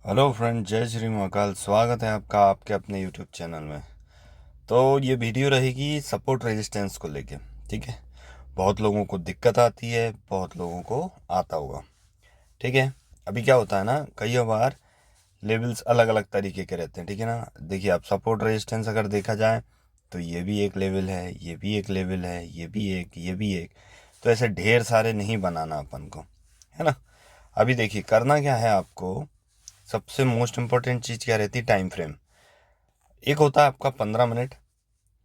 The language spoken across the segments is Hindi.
हेलो फ्रेंड, जय श्री महाकाल। स्वागत है आपका आपके अपने यूट्यूब चैनल में। तो ये वीडियो रहेगी सपोर्ट रेजिस्टेंस को लेके। ठीक है, बहुत लोगों को दिक्कत आती है, बहुत लोगों को आता होगा। ठीक है, अभी क्या होता है ना, कई बार लेवल्स अलग अलग तरीके के रहते हैं। ठीक है ना, देखिए आप सपोर्ट रेजिस्टेंस अगर देखा जाए तो ये भी एक लेवल है, ये भी एक लेवल है, ये भी एक, ये भी एक। तो ऐसे ढेर सारे नहीं बनाना अपन को, है ना। अभी देखिए करना क्या है आपको, सबसे मोस्ट इम्पोर्टेंट चीज़ क्या रहती है, टाइम फ्रेम। एक होता है आपका 15 मिनट,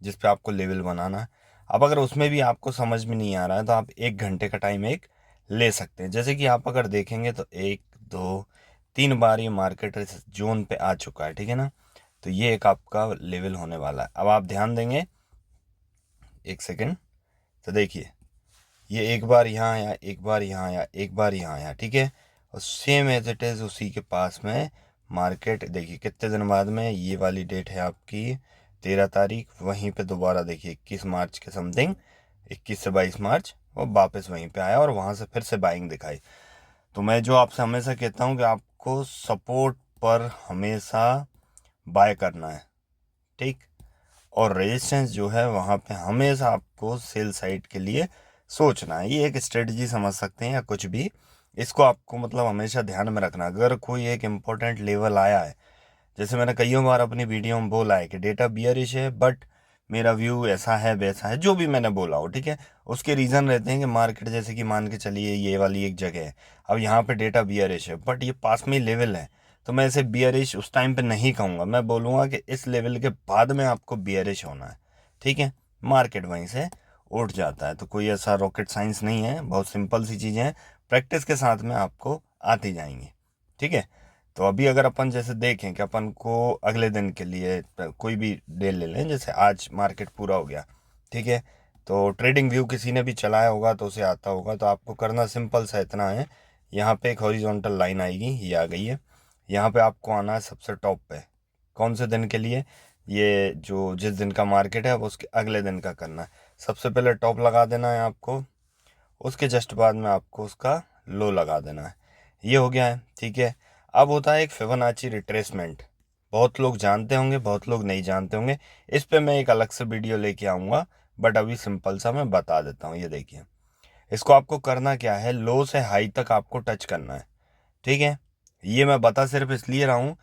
जिस पे आपको लेवल बनाना है। अब अगर उसमें भी आपको समझ में नहीं आ रहा है तो आप 1 घंटे का टाइम एक ले सकते हैं। जैसे कि आप अगर देखेंगे तो 1 2 3 बार ये मार्केट इस जोन पे आ चुका है। ठीक है ना, तो ये एक आपका लेवल होने वाला है। अब आप ध्यान देंगे, एक सेकेंड, तो देखिए ये एक बार यहाँ आया, एक बार यहाँ आया, एक बार यहाँ आया। ठीक है, और सेम एज इट इज़ उसी के पास में मार्केट देखिए कितने दिन बाद में, ये वाली डेट है आपकी 13 तारीख, वहीं पे दोबारा देखिए 21 मार्च के समथिंग, 21 से 22 मार्च वो वापस वहीं पे आया और वहाँ से फिर से बाइंग दिखाई। तो मैं जो आपसे हमेशा कहता हूँ कि आपको सपोर्ट पर हमेशा बाय करना है। ठीक, और रेजिस्टेंस जो है वहाँ पे हमेशा आपको सेल साइड के लिए सोचना है। ये एक स्ट्रेटजी समझ सकते हैं या कुछ भी, इसको आपको मतलब हमेशा ध्यान में रखना। अगर कोई एक इम्पोर्टेंट लेवल आया है, जैसे मैंने कई बार अपनी वीडियो में बोला है कि डेटा बियरिश है, बट मेरा व्यू ऐसा है वैसा है, जो भी मैंने बोला हो। ठीक है, उसके रीज़न रहते हैं कि मार्केट, जैसे कि मान के चलिए ये वाली एक जगह है, अब यहाँ पे डेटा बियरिश है बट ये पास में ही लेवल है, तो मैं इसे बियरिश उस टाइम पे नहीं कहूँगा, मैं बोलूँगा कि इस लेवल के बाद में आपको बियरिश होना है। ठीक है, मार्केट वहीं से उठ जाता है। तो कोई ऐसा रॉकेट साइंस नहीं है, बहुत सिंपल सी चीज़ें हैं, प्रैक्टिस के साथ में आपको आती जाएंगी। ठीक है, तो अभी अगर अपन जैसे देखें कि अपन को अगले दिन के लिए कोई भी डे ले लें, जैसे आज मार्केट पूरा हो गया। ठीक है, तो ट्रेडिंग व्यू किसी ने भी चलाया होगा तो उसे आता होगा। तो आपको करना सिंपल सा इतना है, यहाँ पे एक हॉरिजॉन्टल लाइन आएगी, ये आ गई है। यहाँ पे आपको आना है सबसे टॉप पे। कौन से दिन के लिए, ये जो जिस दिन का मार्केट है अब उसके अगले दिन का करना है। सबसे पहले टॉप लगा देना है आपको, उसके जस्ट बाद में आपको उसका लो लगा देना है। ये हो गया है। ठीक है, अब होता है एक फिबोनाची रिट्रेसमेंट। बहुत लोग जानते होंगे, बहुत लोग नहीं जानते होंगे, इस पे मैं एक अलग से वीडियो लेके आऊँगा, बट अभी सिंपल सा मैं बता देता हूँ। ये देखिए, इसको आपको करना क्या है, लो से हाई तक आपको टच करना है। ठीक है, ये मैं बता सिर्फ इसलिए रहा हूँ,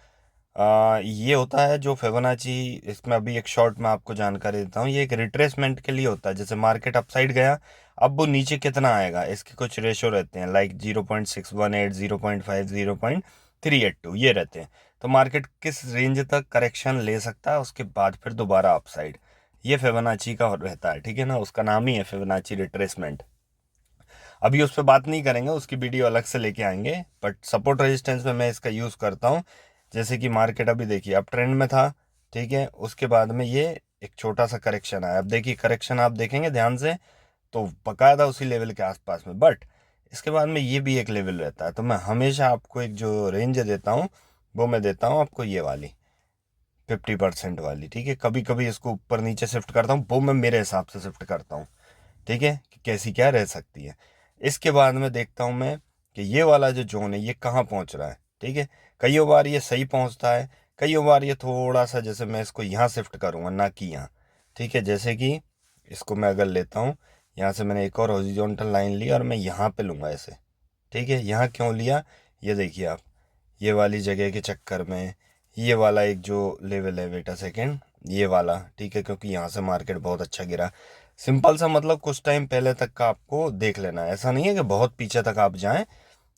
ये होता है जो फिबोनाची, इसमें अभी एक शॉर्ट में आपको जानकारी देता हूँ, ये एक रिट्रेसमेंट के लिए होता है। जैसे मार्केट अपसाइड गया, अब वो नीचे कितना आएगा, इसके कुछ रेशो रहते हैं, लाइक 0.618, 0.5, 0.382, ये रहते हैं। तो मार्केट किस रेंज तक करेक्शन ले सकता है, उसके बाद फिर दोबारा अपसाइड, ये फिबोनाची का रहता है। ठीक है ना, उसका नाम ही है फिबोनाची रिट्रेसमेंट। अभी उस पर बात नहीं करेंगे, उसकी वीडियो अलग से लेके आएंगे, बट सपोर्ट रेजिस्टेंस में मैं इसका यूज़ करता हूँ। जैसे कि मार्केट अभी देखिए अप ट्रेंड में था। ठीक है, उसके बाद में ये एक छोटा सा करेक्शन आया। अब देखिए करेक्शन आप देखेंगे ध्यान से तो बकायदा उसी लेवल के आसपास में, बट इसके बाद में ये भी एक लेवल रहता है। तो मैं हमेशा आपको एक जो रेंज देता हूँ, वो मैं देता हूँ आपको ये वाली 50% वाली। ठीक है, कभी कभी इसको ऊपर नीचे शिफ्ट करता हूँ, वो मैं मेरे हिसाब से शिफ्ट करता हूँ। ठीक है, कि कैसी क्या रह सकती है। इसके बाद में देखता हूँ मैं कि ये वाला जो जोन है ये कहाँ पहुँच रहा है। ठीक है, कई बार ये सही पहुँचता है, कई बार ये थोड़ा सा, जैसे मैं इसको यहाँ शिफ्ट करूँगा ना कि यहाँ। ठीक है, जैसे कि इसको मैं अगर लेता हूँ, यहाँ से मैंने एक और हॉरिजॉन्टल लाइन ली और मैं यहाँ पे लूँगा इसे। ठीक है, यहाँ क्यों लिया, ये देखिए आप, ये वाली जगह के चक्कर में ये वाला एक जो लेवल है, वेट अ सेकेंड, ये वाला। ठीक है, क्योंकि यहाँ से मार्केट बहुत अच्छा गिरा। सिंपल सा मतलब कुछ टाइम पहले तक का आपको देख लेना है, ऐसा नहीं है कि बहुत पीछे तक आप जाएं,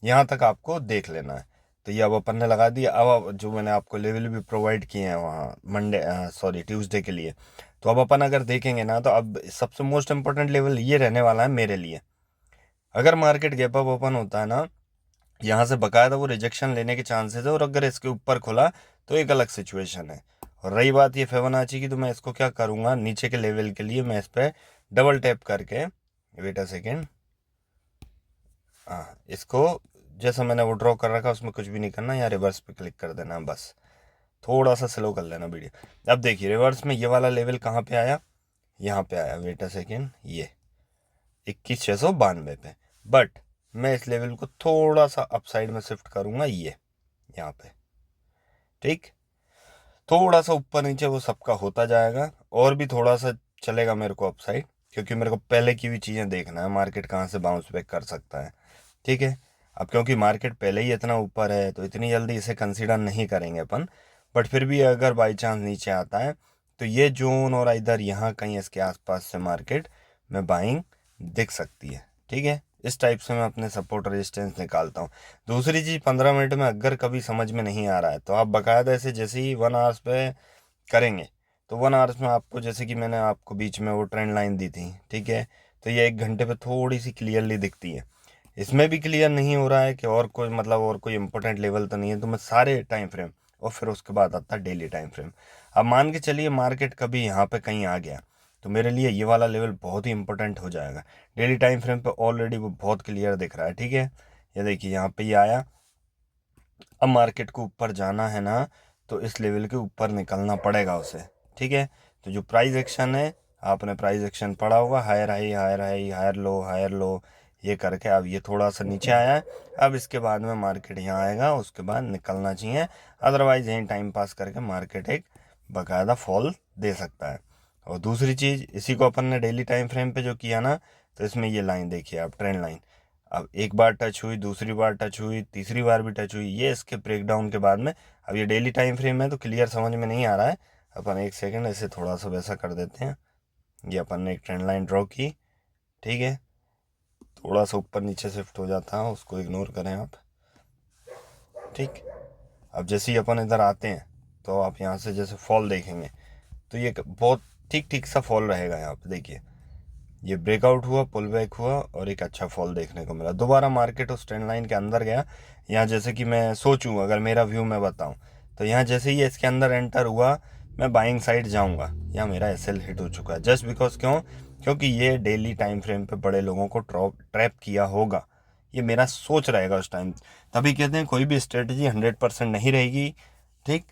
यहाँ तक आपको देख लेना है। तो ये अब अपन ने लगा दिया। अब जो मैंने आपको लेवल भी प्रोवाइड किए हैं वहाँ मंडे, सॉरी ट्यूसडे के लिए, तो अब अपन अगर देखेंगे ना, तो अब सबसे मोस्ट इंपॉर्टेंट लेवल ये रहने वाला है मेरे लिए। अगर मार्केट गैप अप ओपन होता है ना, यहाँ से बकायदा वो रिजेक्शन लेने के चांसेस है, और अगर इसके ऊपर खुला तो एक अलग सिचुएशन है। और रही बात ये फिबोनाची की, तो मैं इसको क्या करूँगा, नीचे के लेवल के लिए मैं इस पर डबल टैप करके, वेट अ सेकेंड, हाँ इसको, जैसा मैंने वो ड्रॉ कर रखा उसमें कुछ भी नहीं करना, यहाँ रिवर्स पे क्लिक कर देना बस, थोड़ा सा स्लो कर लेना वीडियो। अब देखिए रिवर्स में ये वाला लेवल कहाँ पे आया, यहाँ पे आया, वेट अ सेकेंड, ये 21,692 पे। बट मैं इस लेवल को थोड़ा सा अपसाइड में शिफ्ट करूँगा, ये यहाँ पे। ठीक, थोड़ा सा ऊपर नीचे वो सबका होता जाएगा, और भी थोड़ा सा चलेगा मेरे को अपसाइड, क्योंकि मेरे को पहले की भी चीज़ें देखना है, मार्केट कहाँ से बाउंस बैक कर सकता है। ठीक है, अब क्योंकि मार्केट पहले ही इतना ऊपर है तो इतनी जल्दी इसे कंसीडर नहीं करेंगे अपन, बट फिर भी अगर बाई चांस नीचे आता है तो ये जोन और इधर यहाँ कहीं इसके आसपास से मार्केट में बाइंग दिख सकती है। ठीक है, इस टाइप से मैं अपने सपोर्ट रेजिस्टेंस निकालता हूँ। दूसरी चीज़, 15 मिनट में अगर कभी समझ में नहीं आ रहा है तो आप बाकायदा ऐसे जैसे ही 1 आवर्स पे करेंगे तो 1 आवर्स में आपको, जैसे कि मैंने आपको बीच में वो ट्रेंड लाइन दी थी, ठीक है, तो ये 1 घंटे पे थोड़ी सी क्लियरली दिखती है। इसमें भी क्लियर नहीं हो रहा है कि और कोई मतलब और कोई इंपॉर्टेंट लेवल तो नहीं है, तो मैं सारे टाइम फ्रेम और फिर उसके बाद आता है डेली टाइम फ्रेम। अब मान के चलिए मार्केट कभी यहाँ पे कहीं आ गया तो मेरे लिए ये वाला लेवल बहुत ही इंपॉर्टेंट हो जाएगा। डेली टाइम फ्रेम पे ऑलरेडी वो बहुत क्लियर दिख रहा है। ठीक है, ये देखिए यहाँ पे ये आया। अब मार्केट को ऊपर जाना है ना, तो इस लेवल के ऊपर निकलना पड़ेगा उसे। ठीक है, तो जो प्राइस एक्शन है, आपने प्राइस एक्शन पढ़ा होगा, higher high higher high higher low higher low, ये करके अब ये थोड़ा सा नीचे आया है। अब इसके बाद में मार्केट यहाँ आएगा, उसके बाद निकलना चाहिए, अदरवाइज यहीं टाइम पास करके मार्केट एक बाकायदा फॉल दे सकता है। और दूसरी चीज़, इसी को अपन ने डेली टाइम फ्रेम पे जो किया ना, तो इसमें ये लाइन देखिए आप, ट्रेंड लाइन। अब एक बार टच हुई, दूसरी बार टच हुई, तीसरी बार भी टच हुई, ये इसके ब्रेक डाउन के बाद में, अब ये डेली टाइम फ्रेम है तो क्लियर समझ में नहीं आ रहा है। अपन एक सेकंड ऐसे थोड़ा सा वैसा कर देते हैं। ये अपन ने एक ट्रेंड लाइन ड्रॉ की, ठीक है, थोड़ा सा ऊपर नीचे शिफ्ट हो जाता है, उसको इग्नोर करें आप। ठीक, अब जैसे ही अपन इधर आते हैं तो आप यहाँ से जैसे फॉल देखेंगे तो ये बहुत ठीक ठीक सा फॉल रहेगा। यहाँ पे देखिए, ये ब्रेकआउट हुआ, पुल बैक हुआ और एक अच्छा फॉल देखने को मिला। दोबारा मार्केट उस ट्रेंड लाइन के अंदर गया। यहाँ जैसे कि मैं सोचूं, अगर मेरा व्यू मैं बताऊं, तो यहाँ जैसे ही इसके अंदर एंटर हुआ मैं बाइंग साइड जाऊंगा। यहाँ मेरा एसएल हिट हो चुका है, जस्ट बिकॉज क्यों, क्योंकि ये डेली टाइम फ्रेम पे बड़े लोगों को ट्रैप किया होगा, ये मेरा सोच रहेगा उस टाइम। तभी कहते हैं कोई भी स्ट्रेटजी 100% नहीं रहेगी। ठीक,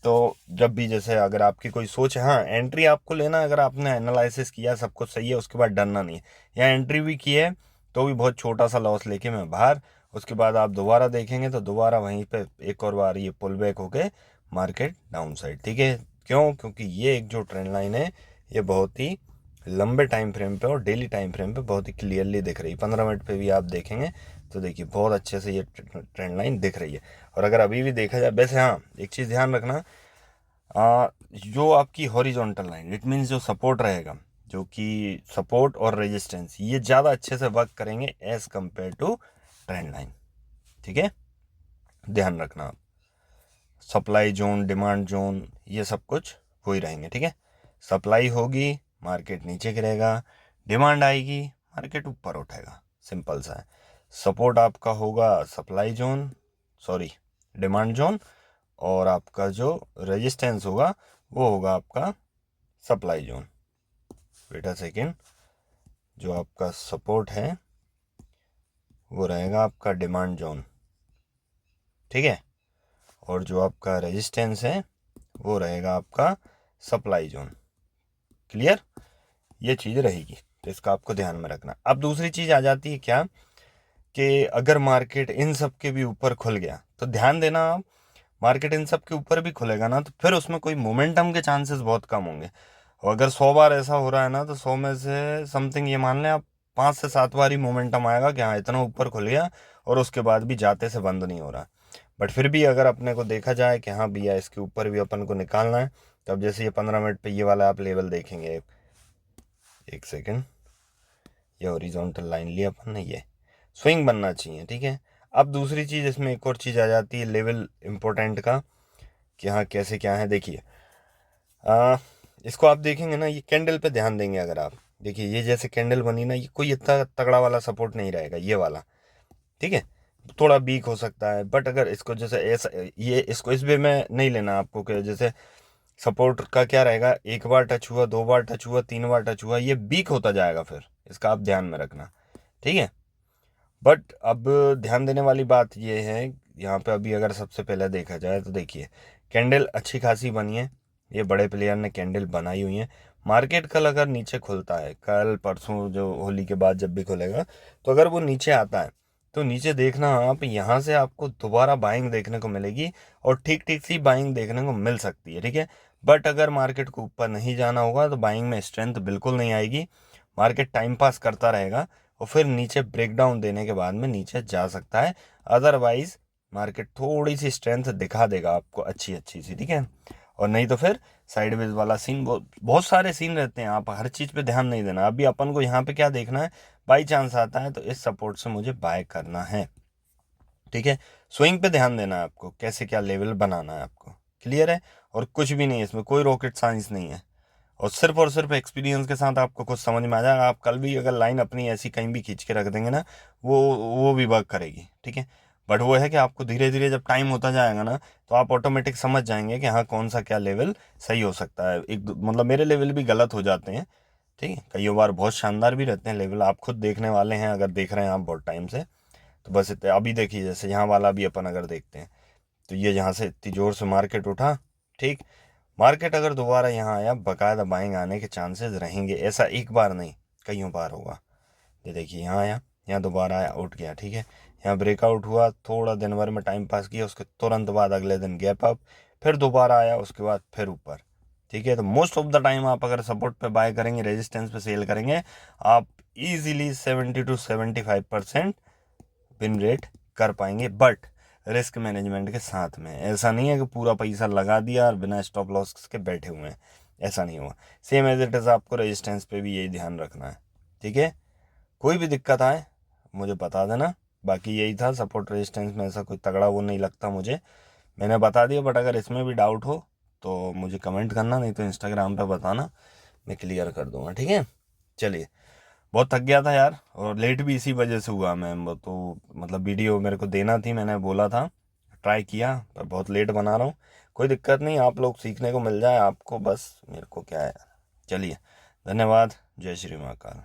तो जब भी जैसे अगर आपकी कोई सोच है, हाँ एंट्री आपको लेना, अगर आपने एनालिसिस किया सब कुछ सही है उसके बाद डरना नहीं है। या एंट्री भी की है तो भी बहुत छोटा सा लॉस लेके मैं बाहर, उसके बाद आप दोबारा देखेंगे तो दोबारा वहीं पे एक और बार ये पुल बैक होके मार्केट डाउन साइड। ठीक है, क्यों, क्योंकि ये एक जो ट्रेंड लाइन है ये बहुत ही लंबे टाइम फ्रेम पे और डेली टाइम फ्रेम पे बहुत ही क्लियरली दिख रही है। 15 मिनट पे भी आप देखेंगे तो देखिए बहुत अच्छे से ये ट्रेंड लाइन दिख रही है। और अगर अभी भी देखा जाए, वैसे हाँ एक चीज़ ध्यान रखना, जो आपकी हॉरिजॉन्टल लाइन, इट मीन्स जो सपोर्ट रहेगा, जो कि सपोर्ट और रेजिस्टेंस, ये ज़्यादा अच्छे से वर्क करेंगे as compare to trend line. ठीक है, ध्यान रखना आप, सप्लाई जोन डिमांड जोन ये सब कुछ हो ही रहेंगे। ठीक है, सप्लाई होगी मार्केट नीचे गिरेगा, डिमांड आएगी मार्केट ऊपर उठेगा, सिंपल सा है। सपोर्ट आपका होगा supply zone, sorry demand zone, और आपका जो रेजिस्टेंस होगा वो होगा आपका supply zone. Wait a second, जो आपका सपोर्ट है वो रहेगा आपका डिमांड जोन, ठीक है, और जो आपका रेजिस्टेंस है वो रहेगा आपका सप्लाई जोन। क्लियर, ये चीज़ रहेगी, तो इसका आपको ध्यान में रखना। अब दूसरी चीज़ आ जाती है क्या, कि अगर मार्केट इन सब के भी ऊपर खुल गया तो ध्यान देना आप, मार्केट इन सब के ऊपर भी खुलेगा ना तो फिर उसमें कोई मोमेंटम के चांसेस बहुत कम होंगे। और अगर 100 बार ऐसा हो रहा है ना तो 100 में से समथिंग ये मान लें आप 5 से 7 बार ही मोमेंटम आएगा कि हाँ इतना ऊपर खुल गया और उसके बाद भी जाते से बंद नहीं हो रहा। बट फिर भी अगर अपने को देखा जाए कि हाँ भैया इसके ऊपर भी अपन को निकालना है, तो अब जैसे ये 15 मिनट पे ये वाला आप लेवल देखेंगे, एक सेकेंड, ये हॉरिजॉन्टल लाइन लिया अपन ने, ये स्विंग बनना चाहिए। ठीक है, अब दूसरी चीज़ इसमें एक और चीज़ आ जाती है लेवल इम्पोर्टेंट का, कि हाँ कैसे क्या है। देखिए इसको आप देखेंगे ना, ये कैंडल पे ध्यान देंगे अगर आप, देखिए ये जैसे कैंडल बनी ना, ये कोई इतना तगड़ा वाला सपोर्ट नहीं रहेगा ये वाला। ठीक है, थोड़ा वीक हो सकता है, बट अगर इसको जैसे ऐसा, ये इसको इस वे में नहीं लेना आपको, कि जैसे सपोर्ट का क्या रहेगा, एक बार टच हुआ, 2 बार टच हुआ, 3 बार टच हुआ, ये वीक होता जाएगा फिर, इसका आप ध्यान में रखना। ठीक है, बट अब ध्यान देने वाली बात ये है, यहाँ पे अभी अगर सबसे पहले देखा जाए तो देखिए कैंडल अच्छी खासी बनी है, ये बड़े प्लेयर ने कैंडल बनाई हुई है। मार्केट कल अगर नीचे खुलता है, कल परसों जो होली के बाद जब भी खुलेगा, तो अगर वो नीचे आता है तो नीचे देखना आप, यहाँ से आपको दोबारा बाइंग देखने को मिलेगी और ठीक ठीक सी बाइंग देखने को मिल सकती है, ठीक है। बट अगर मार्केट को ऊपर नहीं जाना होगा तो बाइंग में स्ट्रेंथ बिल्कुल नहीं आएगी, मार्केट टाइम पास करता रहेगा और फिर नीचे ब्रेकडाउन देने के बाद में नीचे जा सकता है। अदरवाइज मार्केट थोड़ी सी स्ट्रेंथ दिखा देगा आपको अच्छी अच्छी सी, ठीक है। और नहीं तो फिर साइडवेज वाला सीन, बहुत बहुत सारे सीन रहते हैं, आप हर चीज़ पे ध्यान नहीं देना। अभी अपन को यहाँ पे क्या देखना है, बाई चांस आता है तो इस सपोर्ट से मुझे बाय करना है, ठीक है। स्विंग पे ध्यान देना है आपको, कैसे क्या लेवल बनाना है आपको, क्लियर है। और कुछ भी नहीं है इसमें, कोई रॉकेट साइंस नहीं है, और सिर्फ एक्सपीरियंस के साथ आपको कुछ समझ में आ जाएगा। आप कल भी अगर लाइन अपनी ऐसी कहीं भी खींच के रख देंगे ना, वो भी वर्क करेगी, ठीक है। बट वो है कि आपको धीरे धीरे जब टाइम होता जाएगा ना, तो आप ऑटोमेटिक समझ जाएंगे कि हाँ कौन सा क्या लेवल सही हो सकता है। मतलब मेरे लेवल भी गलत हो जाते हैं, ठीक है, कई बार बहुत शानदार भी रहते हैं लेवल, आप खुद देखने वाले हैं अगर देख रहे हैं आप बहुत टाइम से। तो बस इतने, अभी देखिए जैसे यहाँ वाला भी अपन अगर देखते हैं, तो ये यहाँ से इतनी ज़ोर से मार्केट उठा, ठीक। मार्केट अगर दोबारा यहाँ आया, बाकायदा बाइंग आने के चांसेस रहेंगे, ऐसा एक बार नहीं कईयों बार होगा। ये देखिए यहाँ आया, यहाँ दोबारा आया, उठ गया, ठीक है। यहाँ ब्रेकआउट हुआ, थोड़ा दिन भर में टाइम पास किया, उसके तुरंत बाद अगले दिन गैप अप, फिर दोबारा आया, उसके बाद फिर ऊपर, ठीक है। तो मोस्ट ऑफ द टाइम आप अगर सपोर्ट पे बाय करेंगे, रेजिस्टेंस पे सेल करेंगे, आप इजीली 70 to 75% विन रेट कर पाएंगे, बट रिस्क मैनेजमेंट के साथ में। ऐसा नहीं है कि पूरा पैसा लगा दिया और बिना स्टॉप लॉस के बैठे हुए हैं, ऐसा नहीं हुआ। सेम एज इट इज़ आपको रेजिस्टेंस पे भी यही ध्यान रखना है, ठीक है। कोई भी दिक्कत आए मुझे बता देना। बाकी यही था, सपोर्ट रेजिस्टेंस में ऐसा कोई तगड़ा वो नहीं लगता मुझे, मैंने बता दिया। बट अगर इसमें भी डाउट हो तो मुझे कमेंट करना, नहीं तो इंस्टाग्राम पे बताना, मैं क्लियर कर दूंगा, ठीक है। चलिए, बहुत थक गया था यार, और लेट भी इसी वजह से हुआ। मैं वो तो मतलब वीडियो मेरे को देना थी, मैंने बोला था, ट्राई किया, पर बहुत लेट बना रहा हूँ। कोई दिक्कत नहीं, आप लोग सीखने को मिल जाए आपको, बस मेरे को क्या है। चलिए, धन्यवाद, जय श्री महाकाल।